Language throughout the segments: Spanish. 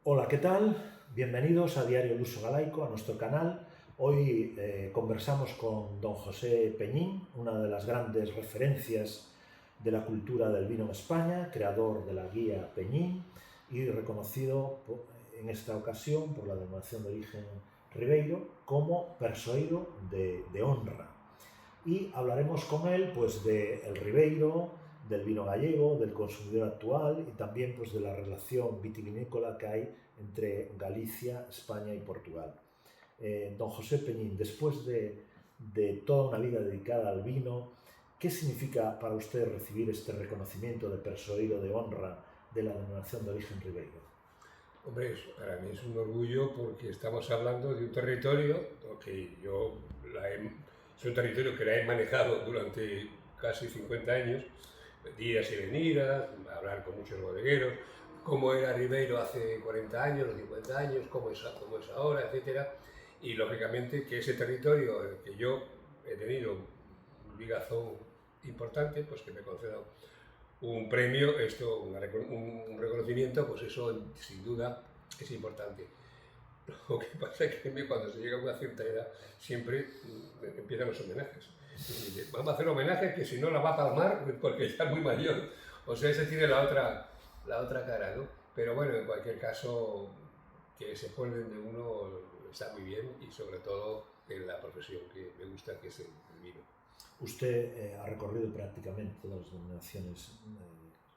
Hola, ¿qué tal? Bienvenidos a Diario Luso Galaico, a nuestro canal. Hoy conversamos con don José Peñín, una de las grandes referencias de la cultura del vino en España, creador de la guía Peñín y reconocido en esta ocasión por la denominación de origen Ribeiro como persoeiro de honra. Y hablaremos con él pues del Ribeiro, del vino gallego, del consumidor actual y también pues de la relación vitivinícola que hay entre Galicia, España y Portugal. Don José Peñín, después de toda una vida dedicada al vino, ¿qué significa para usted recibir este reconocimiento de persoeiro de honra de la denominación de origen Ribeiro? Hombre, para mí es un orgullo porque estamos hablando de un territorio que es un territorio que la he manejado durante casi 50 años, días y venidas, hablar con muchos bodegueros, cómo era Ribeiro hace 40 años o 50 años, cómo es ahora, etcétera. Y lógicamente que ese territorio en el que yo he tenido un ligazón importante, pues que me conceda un premio, un reconocimiento, pues eso sin duda es importante. Lo que pasa es que cuando se llega a una cierta edad siempre empiezan los homenajes. Y vamos a hacer homenajes que si no la va a palmar porque ya es muy mayor. O sea, ese tiene la otra cara, ¿no? Pero bueno, en cualquier caso, que se acuerden de uno está muy bien y sobre todo en la profesión que me gusta, que es el vino. Usted ha recorrido prácticamente todas las denominaciones,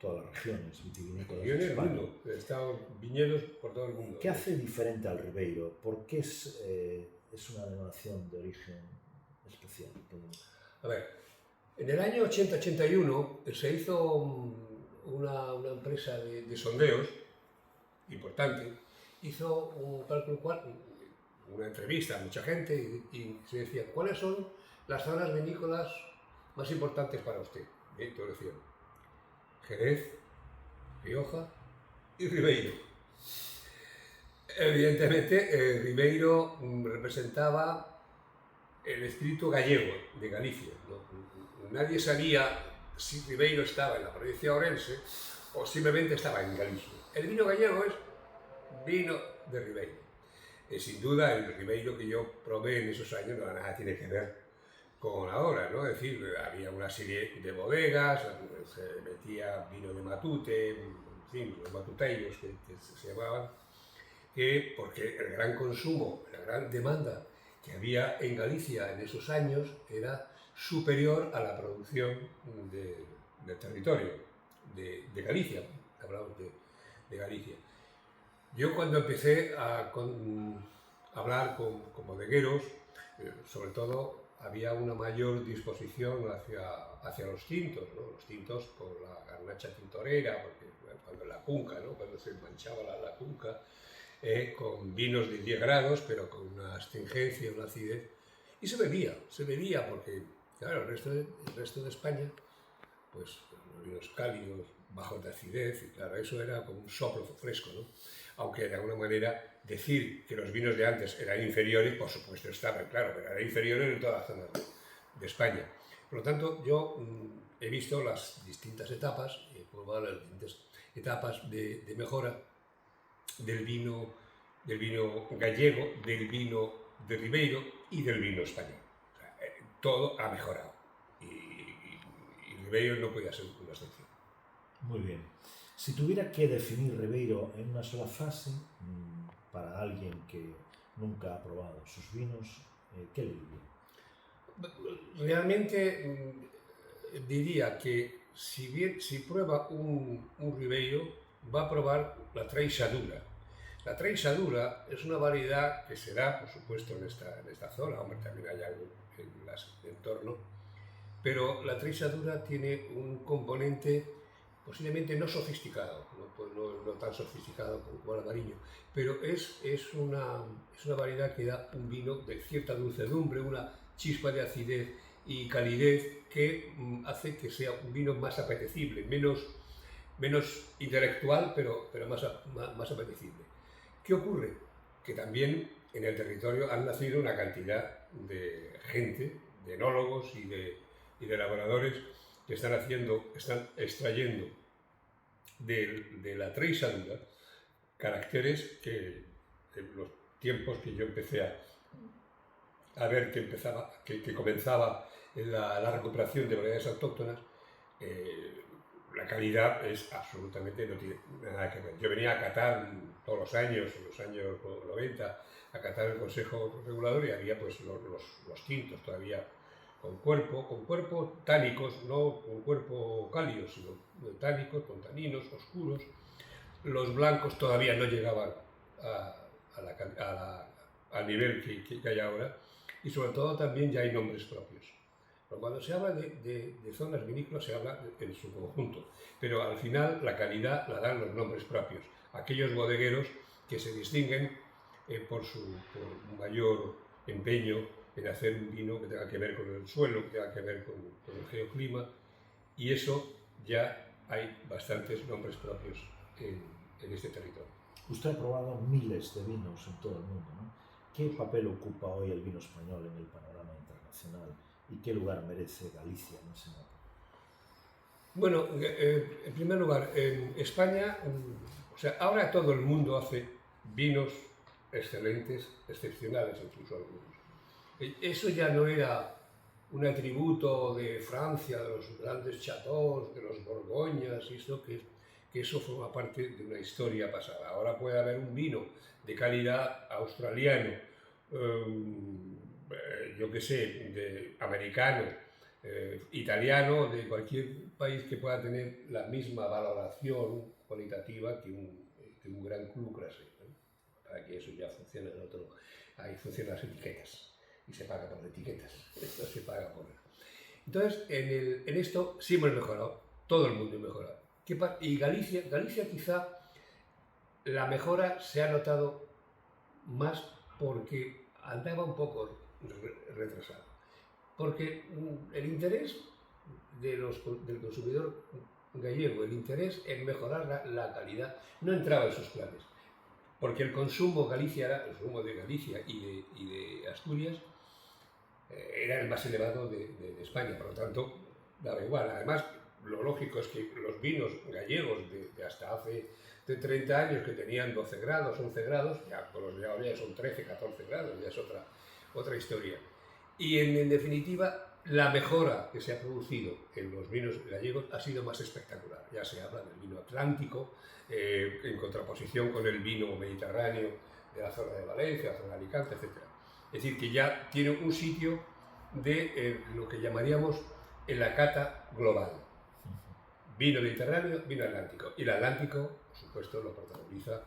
todas las regiones vitivinícolas Yo de en el España. mundo, he estado en viñedos por todo el mundo. ¿Qué hace diferente al Ribeiro? ¿Por qué es una denominación de origen especial? A ver, en el año 80-81 se hizo una empresa de sondeos importante, hizo un cálculo, una entrevista a mucha gente y se decía, ¿cuáles son las zonas vinícolas más importantes para usted? Y entonces decían, Jerez, Rioja y Ribeiro. Evidentemente, Ribeiro representaba el espíritu gallego de Galicia. ¿No? Nadie sabía si Ribeiro estaba en la provincia de Ourense o simplemente estaba en Galicia. El vino gallego es vino de Ribeiro. Sin duda, el Ribeiro que yo probé en esos años no nada tiene que ver con ahora, ¿no? Es decir, había una serie de bodegas, se metía vino de Matute, en fin, los matuteiros que se llamaban, porque el gran consumo, la gran demanda que había en Galicia en esos años era superior a la producción del territorio de Galicia, hablamos de Galicia. Yo cuando empecé a hablar con bodegueros, sobre todo había una mayor disposición hacia los tintos, ¿no? Los tintos con la garnacha tintorera, porque cuando la cunca, ¿no? Cuando se manchaba la cunca, con vinos de 10 grados, pero con una astringencia, una acidez. Y se bebía porque, claro, el resto de España, pues los vinos cálidos, bajos de acidez, y claro, eso era como un soplo fresco, ¿no? Aunque de alguna manera decir que los vinos de antes eran inferiores, por supuesto estaban, claro, pero eran inferiores en todas las zonas de España. Por lo tanto, yo he visto las distintas etapas, las distintas etapas de mejora del vino gallego, del vino de Ribeiro y del vino español. O sea, todo ha mejorado y Ribeiro no podía ser una excepción. Muy bien. Si tuviera que definir Ribeiro en una sola frase, para alguien que nunca ha probado sus vinos, ¿qué le diría? Realmente diría que si prueba un Ribeiro, va a probar la Treixadura. La Treixadura es una variedad que se da, por supuesto, en esta zona, hombre, también hay algo en el entorno, pero la Treixadura tiene un componente posiblemente no sofisticado, no tan sofisticado como el Albariño, pero es una variedad que da un vino de cierta dulcedumbre, una chispa de acidez y calidez que hace que sea un vino más apetecible, menos intelectual, pero más apetecible. ¿Qué ocurre? Que también en el territorio han nacido una cantidad de gente, de enólogos y de elaboradores que están extrayendo de la Treixadura caracteres que en los tiempos que yo empecé a ver que comenzaba en la recuperación de variedades autóctonas, la calidad es absolutamente, no tiene nada que ver. Yo venía a Qatar todos los años, en los años 90, a Qatar el Consejo Regulador, y había pues los tintos todavía con cuerpo tánicos, no con cuerpo cálido, sino tánicos, con taninos, oscuros. Los blancos todavía no llegaban al nivel que hay ahora, y sobre todo también ya hay nombres propios. Pero cuando se habla de zonas vinícolas se habla en su conjunto, pero al final la calidad la dan los nombres propios. Aquellos bodegueros que se distinguen por un mayor empeño en hacer un vino que tenga que ver con el suelo, que tenga que ver con el geoclima, y eso ya hay bastantes nombres propios en este territorio. Usted ha probado miles de vinos en todo el mundo, ¿no? ¿Qué papel ocupa hoy el vino español en el panorama internacional y qué lugar merece Galicia en ese mapa? Bueno, en primer lugar, en España, o sea, ahora todo el mundo hace vinos excelentes, excepcionales incluso algunos. Eso ya no era un atributo de Francia, de los grandes chateaux, de los borgoñas, y eso que eso forma parte de una historia pasada. Ahora puede haber un vino de calidad australiano, yo qué sé, americano, italiano, de cualquier país que pueda tener la misma valoración cualitativa que un gran Cru Creuset, ¿no? Para que eso ya funcione en otro, ahí funcionan las etiquetas y se paga por etiquetas, esto se paga por... Entonces, en esto sí hemos mejorado, todo el mundo ha mejorado. Y Galicia quizá la mejora se ha notado más porque andaba un poco retrasado. Porque el interés del consumidor gallego, el interés en mejorar la calidad, no entraba en sus planes. Porque el consumo el consumo de Galicia y de Asturias era el más elevado de España, por lo tanto, daba igual. Además, lo lógico es que los vinos gallegos de hasta hace 30 años que tenían 12 grados, 11 grados, ya con los de ahora ya son 13, 14 grados, ya es otra historia. Y en definitiva, la mejora que se ha producido en los vinos gallegos ha sido más espectacular. Ya se habla del vino atlántico, en contraposición con el vino mediterráneo de la zona de Valencia, la zona de Alicante, etc. Es decir, que ya tiene un sitio de lo que llamaríamos en la cata global. Vino mediterráneo, vino atlántico. Y el atlántico, por supuesto, lo protagoniza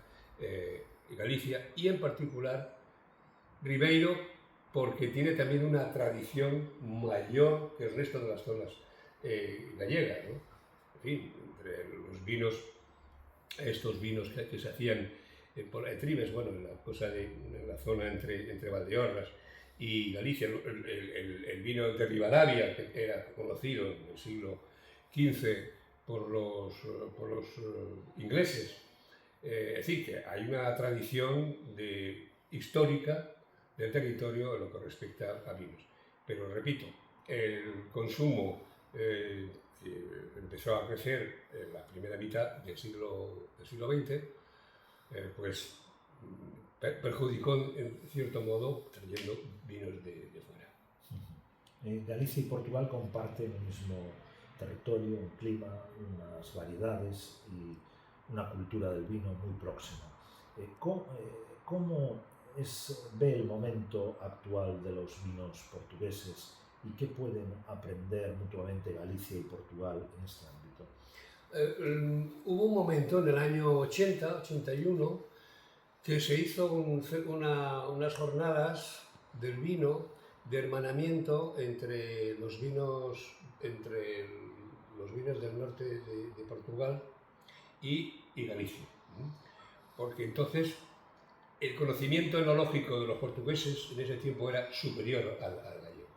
Galicia y en particular Ribeiro, porque tiene también una tradición mayor que el resto de las zonas gallegas, ¿no? En fin, entre los vinos, estos vinos que se hacían en Tribes, bueno, en la zona entre Valdeorras y Galicia, el vino de Rivadavia, que era conocido en el siglo XV por los ingleses. Es decir, que hay una tradición histórica del territorio en lo que respecta a vinos. Pero repito, el consumo que empezó a crecer en la primera mitad del siglo XX, pues perjudicó en cierto modo trayendo vinos de fuera. Galicia y Portugal comparten el mismo territorio, un clima, unas variedades y una cultura del vino muy próxima. ¿Cómo ve el momento actual de los vinos portugueses y qué pueden aprender mutuamente Galicia y Portugal en este ámbito? Hubo un momento en el año 80, 81, que se hizo unas jornadas del vino de hermanamiento entre los vinos del norte de Portugal y Galicia. Porque entonces el conocimiento enológico de los portugueses en ese tiempo era superior al gallego.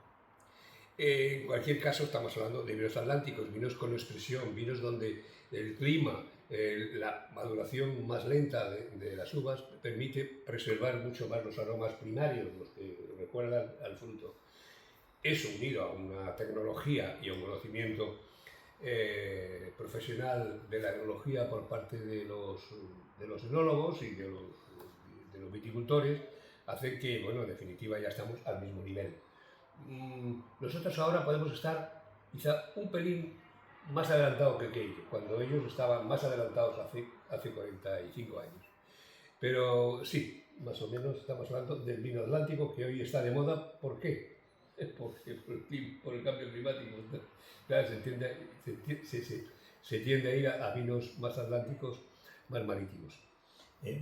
En cualquier caso, estamos hablando de vinos atlánticos, vinos con expresión, vinos donde el clima, la maduración más lenta de las uvas permite preservar mucho más los aromas primarios, los que recuerdan al fruto. Eso unido a una tecnología y a un conocimiento profesional de la enología por parte de los enólogos y de los viticultores, hace que, bueno, en definitiva ya estamos al mismo nivel. Nosotros ahora podemos estar quizá un pelín más adelantados que ellos, cuando ellos estaban más adelantados hace 45 años. Pero sí, más o menos estamos hablando del vino atlántico, que hoy está de moda. ¿Por qué? Porque por el cambio climático. Claro, se tiende a ir a vinos más atlánticos, más marítimos.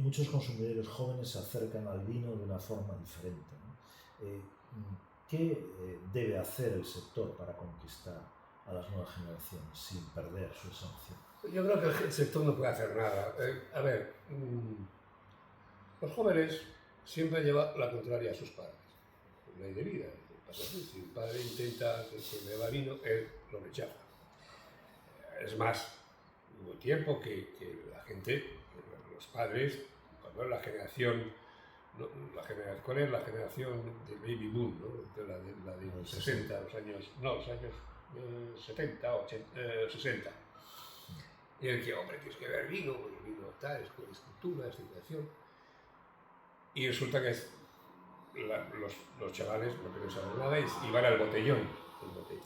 Muchos consumidores jóvenes se acercan al vino de una forma diferente, ¿no? ¿Qué debe hacer el sector para conquistar a las nuevas generaciones sin perder su esencia? Yo creo que el sector no puede hacer nada. A ver, los jóvenes siempre llevan la contraria a sus padres. No hay de vida. Si el padre intenta que beba vino, él lo rechaza. Es más, hubo tiempo que la gente, los padres, cuando la generación, ¿cuál es la generación del baby boom? ¿No? La de los 60, los años 70, 80, 60. Y él decía, hombre, tienes que beber vino, el vino tal, es cultura, es civilización. Y resulta que los chavales no quieren saber nada y van al botellón.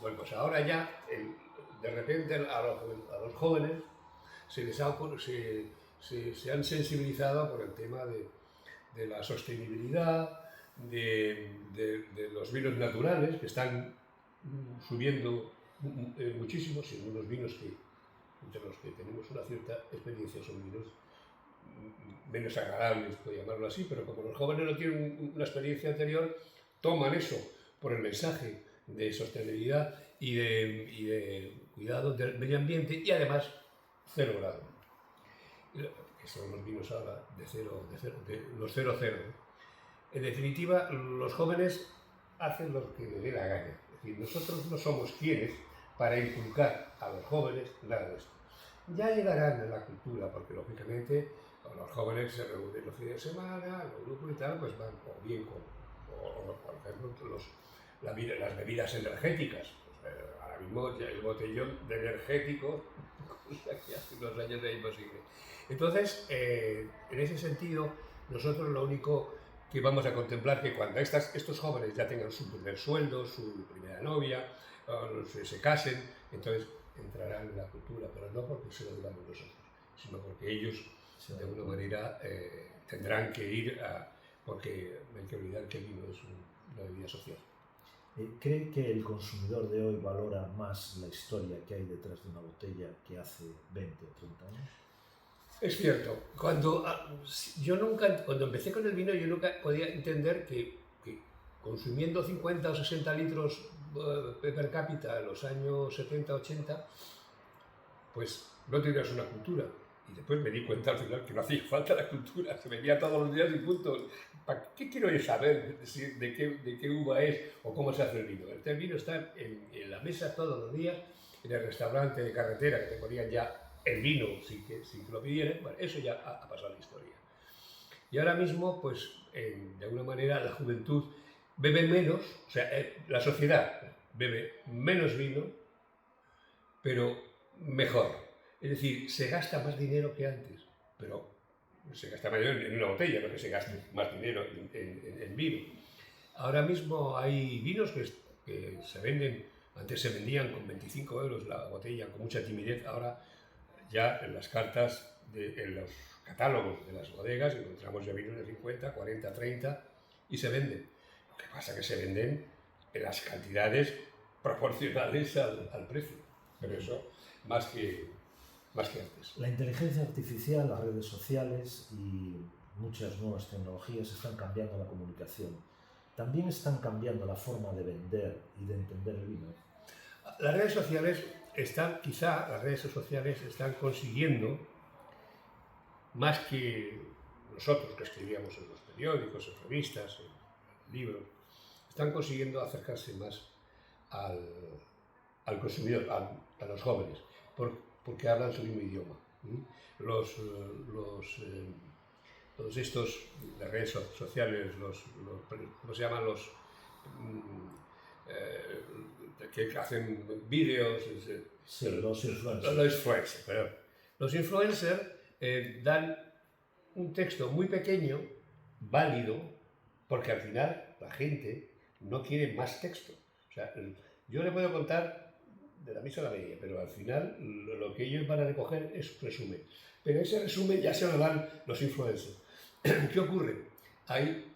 Bueno, pues ahora ya, de repente a los jóvenes se han sensibilizado por el tema de la sostenibilidad, de los vinos naturales, que están subiendo muchísimo, sin unos vinos entre los que tenemos una cierta experiencia, son vinos menos agradables, puedo llamarlo así, pero como los jóvenes no tienen una experiencia anterior, toman eso por el mensaje de sostenibilidad y de cuidado del medio ambiente y además 0 grado, que son los vinos ahora de los 0,0. En definitiva, los jóvenes hacen lo que les dé la gana. Es decir, nosotros no somos quienes para inculcar a los jóvenes nada de esto. Ya llegarán a la cultura, porque lógicamente los jóvenes se reúnen los fines de semana, los grupos y tal, pues van o bien por ejemplo, las bebidas energéticas. Pues, ahora mismo ya el botellón de energético, cosa que hace unos años era imposible. Entonces, en ese sentido, nosotros lo único que vamos a contemplar que cuando estos jóvenes ya tengan su primer sueldo, su primera novia, se casen, entonces entrarán en la cultura, pero no porque se lo digamos nosotros, sino porque ellos de alguna manera tendrán que ir porque no hay que olvidar que el vino es una bebida social. ¿Cree que el consumidor de hoy valora más la historia que hay detrás de una botella que hace 20 o 30 años? Es cierto. Cuando empecé con el vino, yo nunca podía entender que consumiendo 50 o 60 litros per cápita en los años 70-80, pues no tenías una cultura. Y después me di cuenta al final que no hacía falta la cultura, se bebía todos los días y punto. ¿Para qué quiero yo saber de qué uva es o cómo se hace el vino? El vino está en la mesa todos los días, en el restaurante de carretera que te ponían ya el vino sin que lo pidieran. Bueno, eso ya ha pasado a la historia. Y ahora mismo, pues, de alguna manera, la juventud bebe menos, o sea, la sociedad bebe menos vino, pero mejor. Es decir, se gasta más dinero que antes, pero se gasta más dinero en una botella, no que se gaste más dinero en vino. Ahora mismo hay vinos que se venden, antes se vendían con 25 euros la botella, con mucha timidez, ahora ya en las cartas, en los catálogos de las bodegas, encontramos ya vinos de 50, 40, 30 y se venden. Lo que pasa es que se venden en las cantidades proporcionales al precio, pero eso más que antes. La inteligencia artificial, las redes sociales y muchas nuevas tecnologías están cambiando la comunicación. También están cambiando la forma de vender y de entender el vino. Las redes sociales están consiguiendo, más que nosotros que escribíamos en los periódicos, en revistas, en libros, están consiguiendo acercarse más al consumidor, a los jóvenes, porque hablan su mismo idioma. Todos estos de redes sociales, ¿cómo se llaman? que hacen vídeos. Sí, los influencers. Los influencers, perdón. Los influencers dan un texto muy pequeño, válido, porque al final la gente no quiere más texto. O sea, yo le puedo contar de la misa a la media, pero al final lo que ellos van a recoger es resumen. Pero ese resumen ya se lo dan los influencers. ¿Qué ocurre? Hay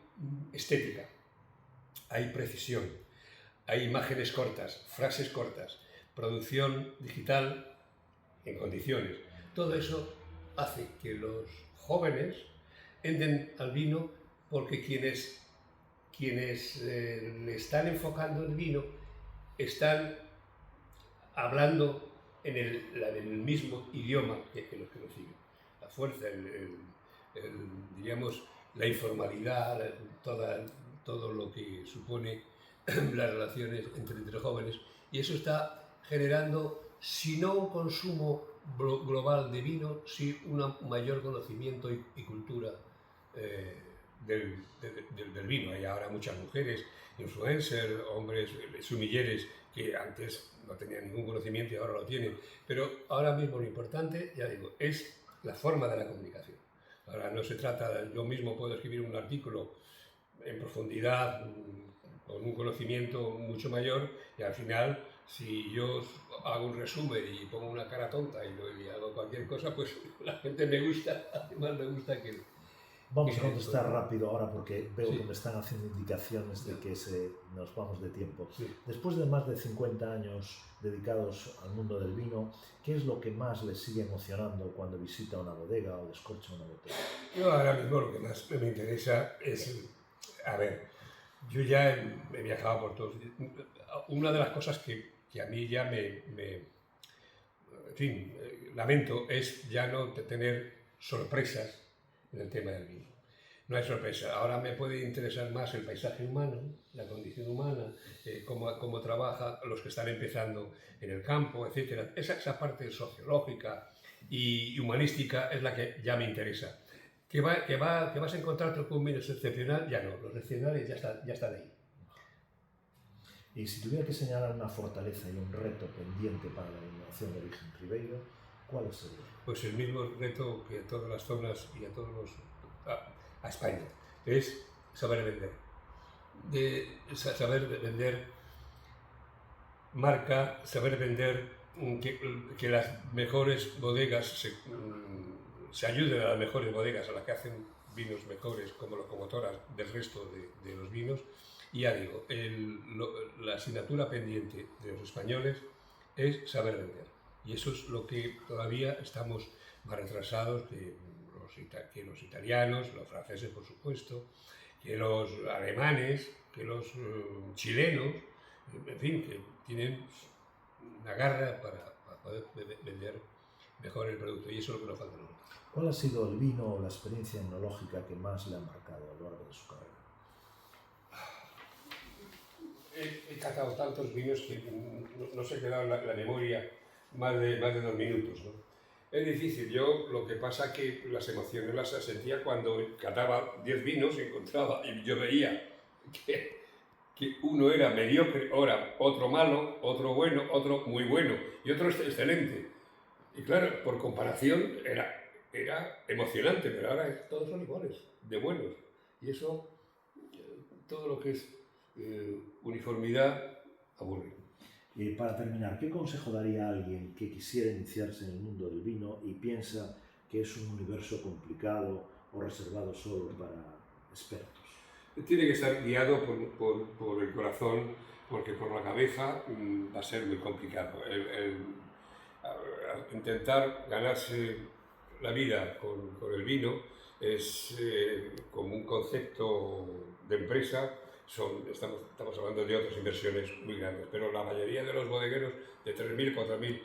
estética, hay precisión, hay imágenes cortas, frases cortas, producción digital en condiciones. Todo eso hace que los jóvenes entren al vino porque quienes le están enfocando el vino están hablando en el mismo idioma que los que lo siguen. La fuerza, diríamos, la informalidad, todo lo que supone las relaciones entre jóvenes, y eso está generando, si no un consumo global de vino, sí un mayor conocimiento y cultura del vino. Hay ahora muchas mujeres, influencers, hombres, sumilleres, que antes no tenían ningún conocimiento y ahora lo tienen. Pero ahora mismo lo importante, ya digo, es la forma de la comunicación. Ahora no se trata, yo mismo puedo escribir un artículo en profundidad, con un conocimiento mucho mayor, y al final, si yo hago un resumen y pongo una cara tonta y hago cualquier cosa, pues la gente me gusta, además me gusta que... Vamos a contestar rápido ahora porque veo Sí. que me están haciendo indicaciones de que nos vamos de tiempo. Sí. Después de más de 50 años dedicados al mundo del vino, ¿qué es lo que más les sigue emocionando cuando visita una bodega o descorcha una botella? Yo ahora mismo lo que más me interesa es, a ver, yo ya he viajado por todos. Una de las cosas que a mí ya en fin, lamento es ya no tener sorpresas en el tema del vino. No hay sorpresa. Ahora me puede interesar más el paisaje humano, la condición humana, cómo trabaja los que están empezando en el campo, etc. Esa parte sociológica y humanística es la que ya me interesa. ¿Que vas a encontrarte con un vino excepcional? Ya no, los excepcionales ya están ahí. Y si tuviera que señalar una fortaleza y un reto pendiente para la innovación de origen Ribeiro, ¿cuál sería? Pues el mismo reto que a todas las zonas y a todos a España, es saber vender. Saber vender marca, saber vender que las mejores bodegas se ayuden a las mejores bodegas, a las que hacen vinos mejores como locomotoras del resto de los vinos. Y ya digo, la asignatura pendiente de los españoles es saber vender. Y eso es lo que todavía estamos más retrasados que los italianos, los franceses, por supuesto, que los alemanes, que los chilenos, en fin, que tienen una garra para poder vender mejor el producto. Y eso es lo que nos falta a nosotros. ¿Cuál ha sido el vino o la experiencia enológica que más le ha marcado a lo largo de su carrera? He catado tantos vinos que no se ha quedado en la memoria más de 2 minutos, ¿no? Es difícil. Yo lo que pasa es que las emociones las sentía cuando cataba 10 vinos y yo veía que uno era mediocre, otro malo, otro bueno, otro muy bueno y otro excelente. Y claro, por comparación era emocionante, pero ahora todos son iguales, de buenos. Y eso, todo lo que es uniformidad, aburre. Y para terminar, ¿qué consejo daría a alguien que quisiera iniciarse en el mundo del vino y piensa que es un universo complicado o reservado solo para expertos? Tiene que estar guiado por el corazón, porque por la cabeza va a ser muy complicado. Intentar ganarse la vida con el vino es como un concepto de empresa. Estamos hablando de otras inversiones muy grandes, pero la mayoría de los bodegueros de 3.000, 4.000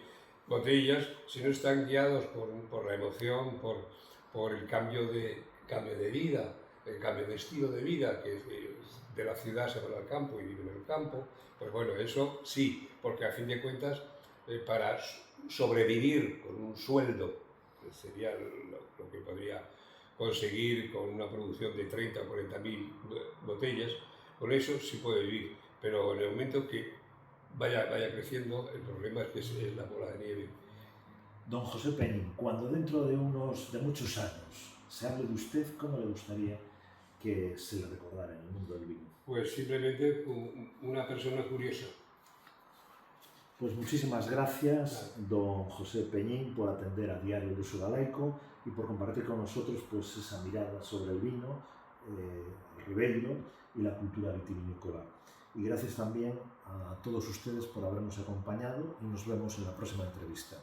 botellas, si no están guiados por la emoción, por el cambio de vida, el cambio de estilo de vida, que de la ciudad se van al campo y viven en el campo, pues bueno, eso sí, porque a fin de cuentas, para sobrevivir con un sueldo, que sería lo que podría conseguir con una producción de 30 o 40.000 botellas, con eso sí puede vivir, pero en el momento que vaya creciendo, el problema es que es la bola de nieve. Don José Peñín, cuando dentro de muchos años se hable de usted, ¿cómo le gustaría que se le recordara en el mundo del vino? Pues simplemente una persona curiosa. Pues muchísimas gracias, don José Peñín, por atender a Diario Luso Galaico y por compartir con nosotros pues, esa mirada sobre el vino, el Ribeiro y la cultura vitivinícola. Y gracias también a todos ustedes por habernos acompañado y nos vemos en la próxima entrevista.